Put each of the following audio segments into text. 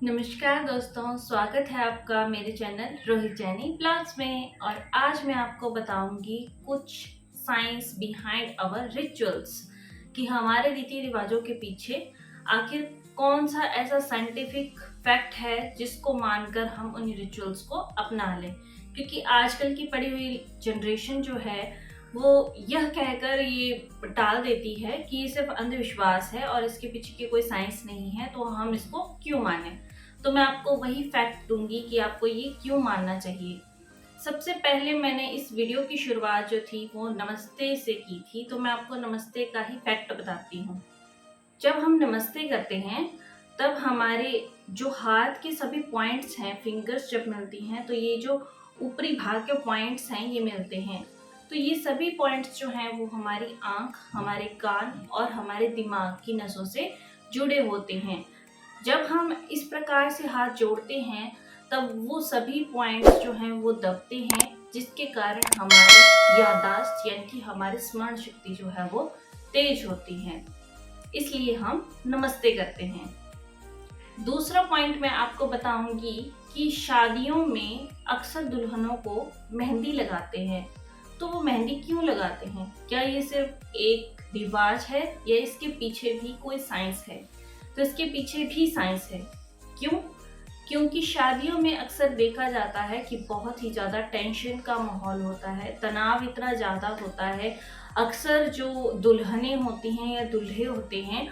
नमस्कार दोस्तों, स्वागत है आपका मेरे चैनल रोहित जैनी ब्लॉग्स में। और आज मैं आपको बताऊंगी कुछ साइंस बिहाइंड आवर रिचुअल्स कि हमारे रीति रिवाजों के पीछे आखिर कौन सा ऐसा साइंटिफिक फैक्ट है जिसको मानकर हम उन रिचुअल्स को अपना लें। क्योंकि आजकल की पड़ी हुई जनरेशन जो है वो यह कहकर ये टाल देती है कि ये सिर्फ अंधविश्वास है और इसके पीछे की कोई साइंस नहीं है, तो हम इसको क्यों मानें। तो मैं आपको वही फैक्ट दूंगी कि आपको ये क्यों मानना चाहिए। सबसे पहले मैंने इस वीडियो की शुरुआत जो थी वो नमस्ते से की थी, तो मैं आपको नमस्ते का ही फैक्ट बताती हूँ। जब हम नमस्ते करते हैं तब हमारे जो हाथ के सभी पॉइंट्स हैं, फिंगर्स जब मिलती हैं तो ये जो ऊपरी भाग के पॉइंट्स हैं ये मिलते हैं। तो ये सभी पॉइंट्स जो हैं वो हमारी आँख, हमारे कान और हमारे दिमाग की नसों से जुड़े होते हैं। जब हम इस प्रकार से हाथ जोड़ते हैं तब वो सभी पॉइंट्स जो हैं वो दबते हैं, जिसके कारण हमारी याददाश्त यानी कि हमारी स्मरण शक्ति जो है वो तेज होती है। इसलिए हम नमस्ते करते हैं। दूसरा पॉइंट मैं आपको बताऊंगी कि शादियों में अक्सर दुल्हनों को मेहंदी लगाते हैं। तो वो मेहंदी क्यों लगाते हैं? क्या ये सिर्फ एक रिवाज है या इसके पीछे भी कोई साइंस है? तो इसके पीछे भी साइंस है। क्यों? क्योंकि शादियों में अक्सर देखा जाता है कि बहुत ही ज़्यादा टेंशन का माहौल होता है, तनाव इतना ज़्यादा होता है। अक्सर जो दुल्हनें होती हैं या दूल्हे होते हैं,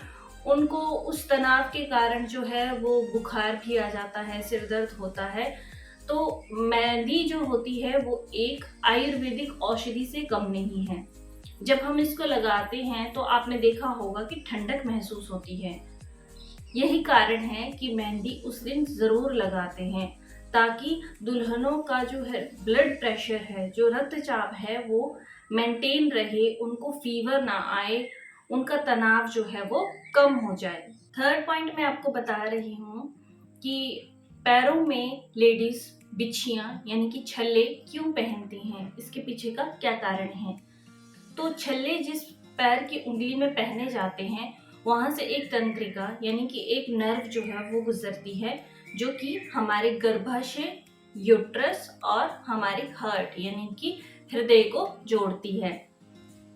उनको उस तनाव के कारण जो है वो बुखार भी आ जाता है, सिर दर्द होता है। तो मेहंदी जो होती है वो एक आयुर्वेदिक औषधि से कम नहीं है। जब हम इसको लगाते हैं तो आपने देखा होगा कि ठंडक महसूस होती है। यही कारण है कि मेहंदी उस दिन ज़रूर लगाते हैं, ताकि दुल्हनों का जो है ब्लड प्रेशर है, जो रक्तचाप है, वो मेंटेन रहे, उनको फीवर ना आए, उनका तनाव जो है वो कम हो जाए। थर्ड पॉइंट मैं आपको बता रही हूँ कि पैरों में लेडीज बिछियाँ यानी कि छल्ले क्यों पहनती हैं, इसके पीछे का क्या कारण है। तो छल्ले जिस पैर की उंगली में पहने जाते हैं, वहां से एक तंत्रिका यानी कि एक नर्व जो है वो गुजरती है, जो कि हमारे गर्भाशय, यूट्रस और हमारे हार्ट यानी कि हृदय को जोड़ती है।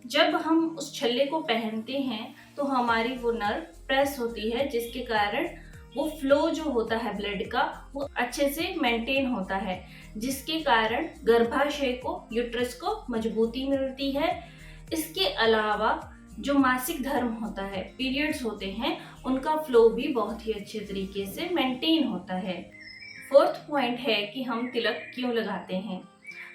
जब हम उस छल्ले को पहनते हैं तो हमारी वो नर्व प्रेस होती है, जिसके कारण वो फ्लो जो होता है ब्लड का वो अच्छे से मेंटेन होता है, जिसके कारण गर्भाशय को, यूट्रस को मजबूती मिलती है। इसके अलावा जो मासिक धर्म होता है, पीरियड्स होते हैं, उनका फ्लो भी बहुत ही अच्छे तरीके से मेंटेन होता है। फोर्थ पॉइंट है कि हम तिलक क्यों लगाते हैं।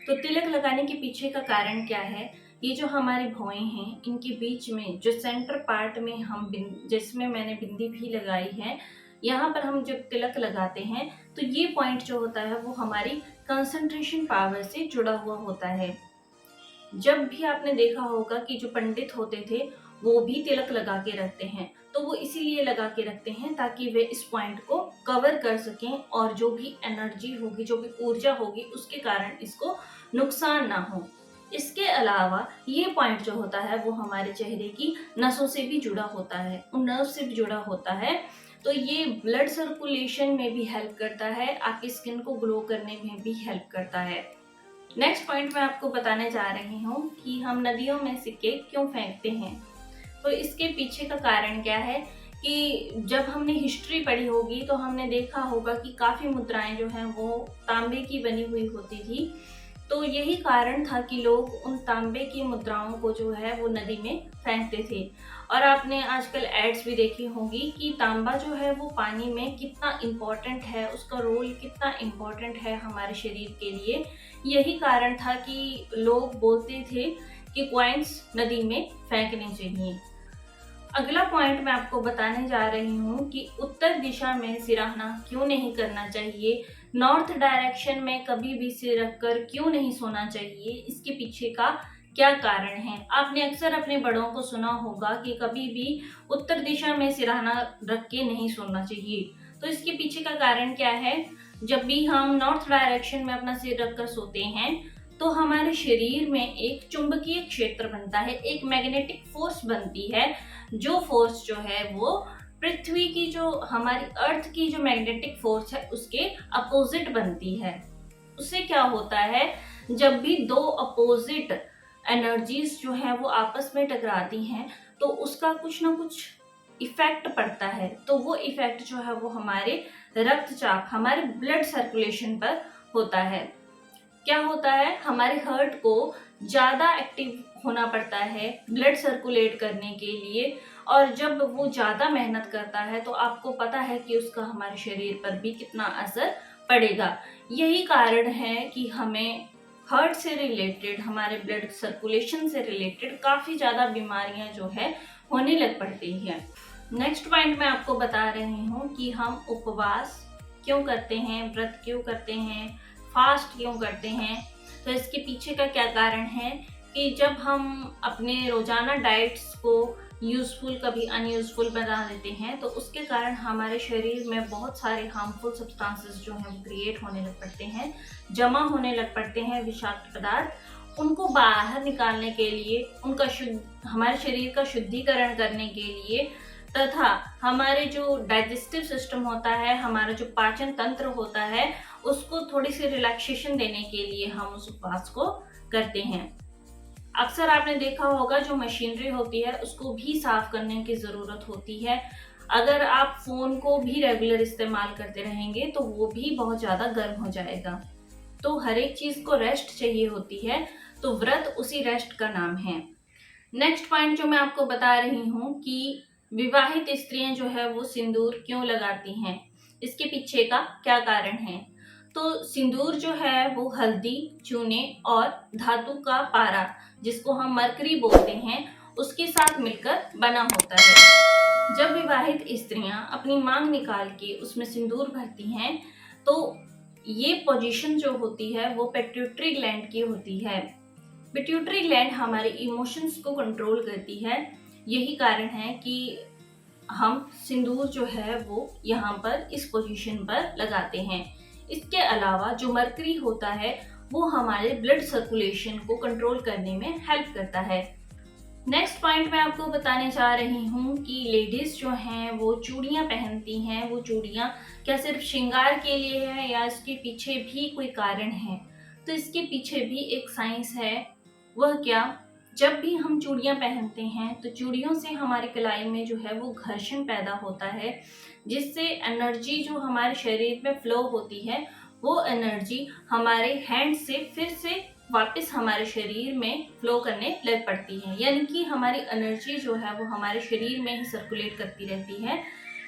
तो तिलक लगाने के पीछे का कारण क्या है? ये जो हमारे भौएं हैं, इनके बीच में जो सेंटर पार्ट में हम जिसमें मैंने बिंदी भी लगाई है, यहाँ पर हम जब तिलक लगाते हैं तो ये पॉइंट जो होता है वो हमारी कंसंट्रेशन पावर से जुड़ा हुआ होता है। जब भी आपने देखा होगा कि जो पंडित होते थे वो भी तिलक लगा के रखते हैं, तो वो इसीलिए लगा के रखते हैं ताकि वे इस पॉइंट को कवर कर सकें और जो भी एनर्जी होगी, जो भी ऊर्जा होगी, उसके कारण इसको नुकसान ना हो। इसके अलावा ये पॉइंट जो होता है वो हमारे चेहरे की नसों से भी जुड़ा होता है, उन नर्व से भी जुड़ा होता है। तो ये ब्लड सर्कुलेशन में भी हेल्प करता है, आपकी स्किन को ग्लो करने में भी हेल्प करता है। नेक्स्ट पॉइंट मैं आपको बताने जा रही हूँ कि हम नदियों में सिक्के क्यों फेंकते हैं। तो इसके पीछे का कारण क्या है कि जब हमने हिस्ट्री पढ़ी होगी तो हमने देखा होगा कि काफ़ी मुद्राएं जो हैं वो तांबे की बनी हुई होती थी। तो यही कारण था कि लोग उन तांबे की मुद्राओं को जो है वो नदी में फेंकते थे। और आपने आजकल एड्स भी देखी होंगी कि तांबा जो है वो पानी में कितना इम्पोर्टेंट है, उसका रोल कितना इम्पोर्टेंट है हमारे शरीर के लिए। यही कारण था कि लोग बोलते थे कि कॉइन्स नदी में फेंकने चाहिए। अगला पॉइंट मैं आपको बताने जा रही हूँ कि उत्तर दिशा में सिरहाना क्यों नहीं करना चाहिए, नॉर्थ डायरेक्शन में कभी भी सिर रखकर क्यों नहीं सोना चाहिए, इसके पीछे का क्या कारण है। आपने अक्सर अपने बड़ों को सुना होगा कि कभी भी उत्तर दिशा में सिरहाना रख के नहीं सोना चाहिए। तो इसके पीछे का कारण क्या है? जब भी हम नॉर्थ डायरेक्शन में अपना सिर रखकर सोते हैं तो हमारे शरीर में एक चुंबकीय क्षेत्र बनता है, एक मैग्नेटिक फोर्स बनती है, जो फोर्स जो है वो पृथ्वी की जो हमारी अर्थ की जो मैग्नेटिक फोर्स है उसके अपोजिट बनती है। उससे क्या होता है, जब भी दो अपोजिट एनर्जीज जो है वो आपस में टकराती हैं तो उसका कुछ ना कुछ इफेक्ट पड़ता है। तो वो इफेक्ट जो है वो हमारे रक्तचाप, हमारे ब्लड सर्कुलेशन पर होता है। क्या होता है, हमारे हार्ट को ज़्यादा एक्टिव होना पड़ता है ब्लड सर्कुलेट करने के लिए, और जब वो ज़्यादा मेहनत करता है तो आपको पता है कि उसका हमारे शरीर पर भी कितना असर पड़ेगा। यही कारण है कि हमें हार्ट से रिलेटेड, हमारे ब्लड सर्कुलेशन से रिलेटेड काफ़ी ज़्यादा बीमारियां जो है होने लग पड़ती हैं। नेक्स्ट पॉइंट मैं आपको बता रही हूँ कि हम उपवास क्यों करते हैं, व्रत क्यों करते हैं, फास्ट क्यों करते हैं। तो इसके पीछे का क्या कारण है कि जब हम अपने रोजाना डाइट्स को यूजफुल कभी अनयूजफुल बना देते हैं तो उसके कारण हमारे शरीर में बहुत सारे हार्मफुल सब्सटेंसेस जो हैं क्रिएट होने लग पड़ते हैं, जमा होने लग पड़ते हैं विषाक्त पदार्थ। उनको बाहर निकालने के लिए, उनका हमारे शरीर का शुद्धिकरण करने के लिए, तथा हमारे जो डाइजेस्टिव सिस्टम होता है, हमारा जो पाचन तंत्र होता है, उसको थोड़ी सी रिलैक्सेशन देने के लिए हम उस उपवास को करते हैं। अक्सर आपने देखा होगा जो मशीनरी होती है उसको भी साफ करने की ज़रूरत होती है। अगर आप फ़ोन को भी रेगुलर इस्तेमाल करते रहेंगे तो वो भी बहुत ज़्यादा गर्म हो जाएगा। तो हर एक चीज़ को रेस्ट चाहिए होती है, तो व्रत उसी रेस्ट का नाम है। नेक्स्ट पॉइंट जो मैं आपको बता रही हूँ कि विवाहित स्त्रियां जो है वो सिंदूर क्यों लगाती हैं, इसके पीछे का क्या कारण है। तो सिंदूर जो है वो हल्दी, चूने और धातु का पारा, जिसको हम मरकरी बोलते हैं, उसके साथ मिलकर बना होता है। जब विवाहित स्त्रियां अपनी मांग निकाल के उसमें सिंदूर भरती हैं तो ये पोजीशन जो होती है वो पिट्यूटरी ग्लैंड की होती है। पिट्यूटरी ग्लैंड हमारे इमोशंस को कंट्रोल करती है। यही कारण है कि हम सिंदूर जो है वो यहाँ पर इस पोजीशन पर लगाते हैं। इसके अलावा जो मरकरी होता है वो हमारे ब्लड सर्कुलेशन को कंट्रोल करने में हेल्प करता है। नेक्स्ट पॉइंट मैं आपको बताने जा रही हूँ कि लेडीज जो हैं वो चूड़ियाँ पहनती हैं। वो चूड़ियाँ क्या सिर्फ श्रृंगार के लिए है या इसके पीछे भी कोई कारण है? तो इसके पीछे भी एक साइंस है। वह क्या, जब भी हम चूड़ियाँ पहनते हैं तो चूड़ियों से हमारे कलाई में जो है वो घर्षण पैदा होता है, जिससे एनर्जी जो हमारे शरीर में फ्लो होती है वो एनर्जी हमारे हैंड से फिर से वापस हमारे शरीर में फ्लो करने लग पड़ती है। यानी कि हमारी एनर्जी जो है वो हमारे शरीर में ही सर्कुलेट करती रहती है।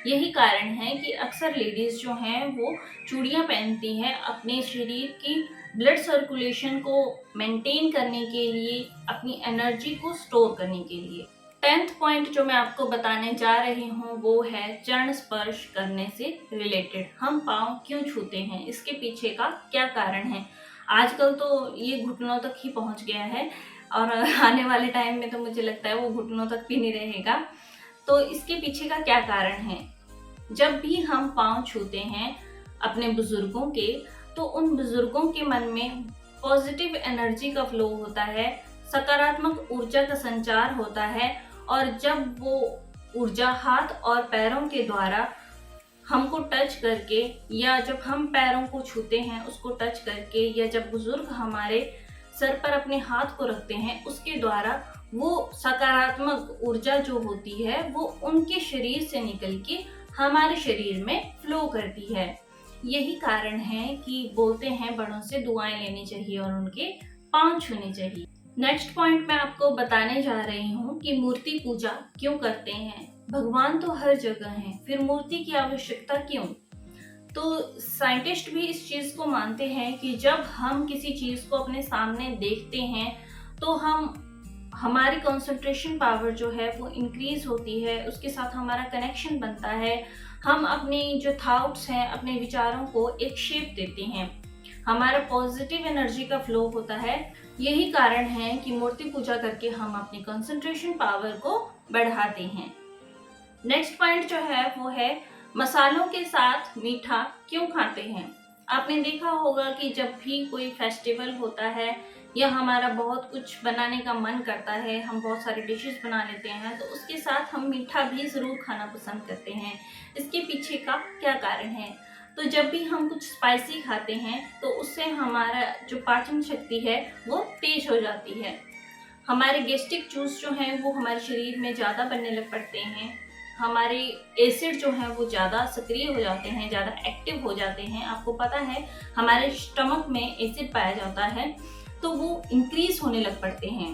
यही कारण है कि अक्सर लेडीज जो हैं वो चूड़ियाँ पहनती हैं अपने शरीर की ब्लड सर्कुलेशन को मेंटेन करने के लिए, अपनी एनर्जी को स्टोर करने के लिए। 10th पॉइंट जो मैं आपको बताने जा रही हूँ वो है चरण स्पर्श करने से रिलेटेड। हम पाँव क्यों छूते हैं, इसके पीछे का क्या कारण है। आजकल तो ये घुटनों तक ही पहुँच गया है और आने वाले टाइम में तो मुझे लगता है वो घुटनों तक भी नहीं रहेगा। तो इसके पीछे का क्या कारण है, जब भी हम पाँव छूते हैं अपने बुजुर्गों के तो उन बुजुर्गों के मन में पॉजिटिव एनर्जी का फ्लो होता है, सकारात्मक ऊर्जा का संचार होता है, और जब वो ऊर्जा हाथ और पैरों के द्वारा हमको टच करके, या जब हम पैरों को छूते हैं उसको टच करके, या जब बुजुर्ग हमारे सर पर अपने हाथ को रखते हैं उसके द्वारा वो सकारात्मक ऊर्जा जो होती है वो उनके शरीर से निकल के हमारे शरीर में फ्लो करती है। यही कारण है कि बोलते हैं बड़ों से दुआएं लेनी चाहिए और उनके पांव छूने चाहिए। नेक्स्ट पॉइंट मैं आपको बताने जा रही हूँ कि मूर्ति पूजा क्यों करते हैं। भगवान तो हर जगह हैं, फिर मूर्ति की आवश्यकता क्यों। तो साइंटिस्ट भी इस चीज को मानते हैं कि जब हम किसी चीज को अपने सामने देखते हैं तो हमारी कंसंट्रेशन पावर जो है वो इंक्रीज होती है, उसके साथ हमारा कनेक्शन बनता है। हम अपनी जो थॉट्स हैं, अपने विचारों को एक शेप देते हैं, हमारा पॉजिटिव एनर्जी का फ्लो होता है। यही कारण है कि मूर्ति पूजा करके हम अपनी कंसंट्रेशन पावर को बढ़ाते हैं। नेक्स्ट पॉइंट जो है वो है मसालों के साथ मीठा क्यों खाते हैं। आपने देखा होगा कि जब भी कोई फेस्टिवल होता है या हमारा बहुत कुछ बनाने का मन करता है, हम बहुत सारे डिशेस बना लेते हैं, तो उसके साथ हम मीठा भी ज़रूर खाना पसंद करते हैं। इसके पीछे का क्या कारण है? तो जब भी हम कुछ स्पाइसी खाते हैं तो उससे हमारा जो पाचन शक्ति है वो तेज हो जाती है। हमारे गैस्ट्रिक जूस जो हैं वो हमारे शरीर में ज़्यादा बनने लग पड़ते हैं। हमारे एसिड जो हैं वो ज़्यादा सक्रिय हो जाते हैं, ज़्यादा एक्टिव हो जाते हैं। आपको पता है हमारे स्टमक में एसिड पाया जाता है तो वो इंक्रीज होने लग पड़ते हैं।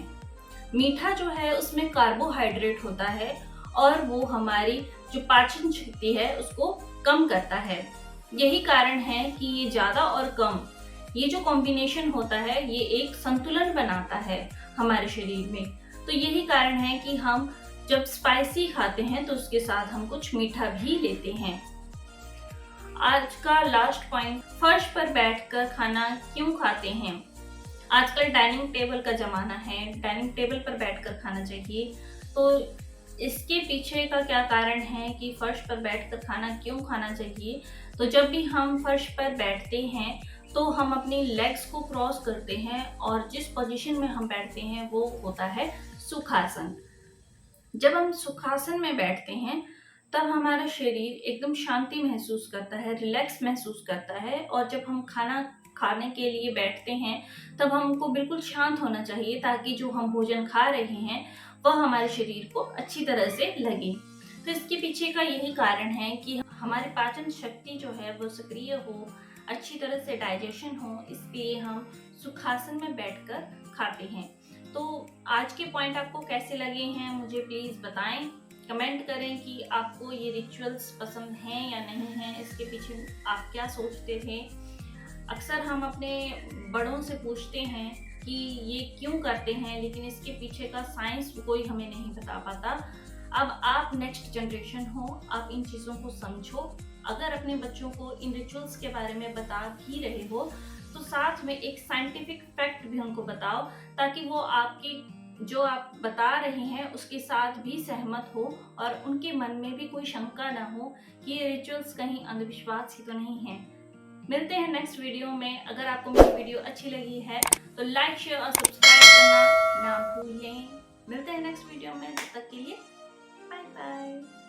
मीठा जो है उसमें कार्बोहाइड्रेट होता है और वो हमारी जो पाचन शक्ति है उसको कम करता है। यही कारण है कि ये ज़्यादा और कम, ये जो कॉम्बिनेशन होता है ये एक संतुलन बनाता है हमारे शरीर में। तो यही कारण है कि हम जब स्पाइसी खाते हैं तो उसके साथ हम कुछ मीठा भी लेते हैं। आज का लास्ट पॉइंट, फर्श पर बैठकर खाना क्यों खाते हैं? आजकल डाइनिंग टेबल का ज़माना है, डाइनिंग टेबल पर बैठकर खाना चाहिए। तो इसके पीछे का क्या कारण है कि फ़र्श पर बैठकर खाना क्यों खाना चाहिए? तो जब भी हम फ़र्श पर बैठते हैं तो हम अपनी लेग्स को क्रॉस करते हैं और जिस पोजीशन में हम बैठते हैं वो होता है सुखासन। जब हम सुखासन में बैठते हैं तब हमारा शरीर एकदम शांति महसूस करता है, रिलैक्स महसूस करता है। और जब हम खाना खाने के लिए बैठते हैं तब हमको बिल्कुल शांत होना चाहिए ताकि जो हम भोजन खा रहे हैं वह हमारे शरीर को अच्छी तरह से लगे। तो इसके पीछे का यही कारण है कि हमारी पाचन शक्ति जो है वो सक्रिय हो, अच्छी तरह से डाइजेशन हो, इसलिए हम सुखासन में बैठकर खाते हैं। तो आज के पॉइंट आपको कैसे लगे हैं मुझे प्लीज़ बताएं, कमेंट करें कि आपको ये रिचुअल्स पसंद हैं या नहीं हैं, इसके पीछे आप क्या सोचते थे। अक्सर हम अपने बड़ों से पूछते हैं कि ये क्यों करते हैं, लेकिन इसके पीछे का साइंस कोई हमें नहीं बता पाता। अब आप नेक्स्ट जनरेशन हो, आप इन चीज़ों को समझो। अगर अपने बच्चों को इन रिचुअल्स के बारे में बता भी रहे हो तो साथ में एक साइंटिफिक फैक्ट भी उनको बताओ ताकि वो आपकी जो आप बता रहे हैं उसके साथ भी सहमत हो और उनके मन में भी कोई शंका ना हो कि ये रिचुअल्स कहीं अंधविश्वास ही तो नहीं है। मिलते हैं नेक्स्ट वीडियो में। अगर आपको मेरी वीडियो अच्छी लगी है तो लाइक, शेयर और सब्सक्राइब करना ना भूलें। मिलते हैं नेक्स्ट वीडियो में, तब तक के लिए बाय बाय।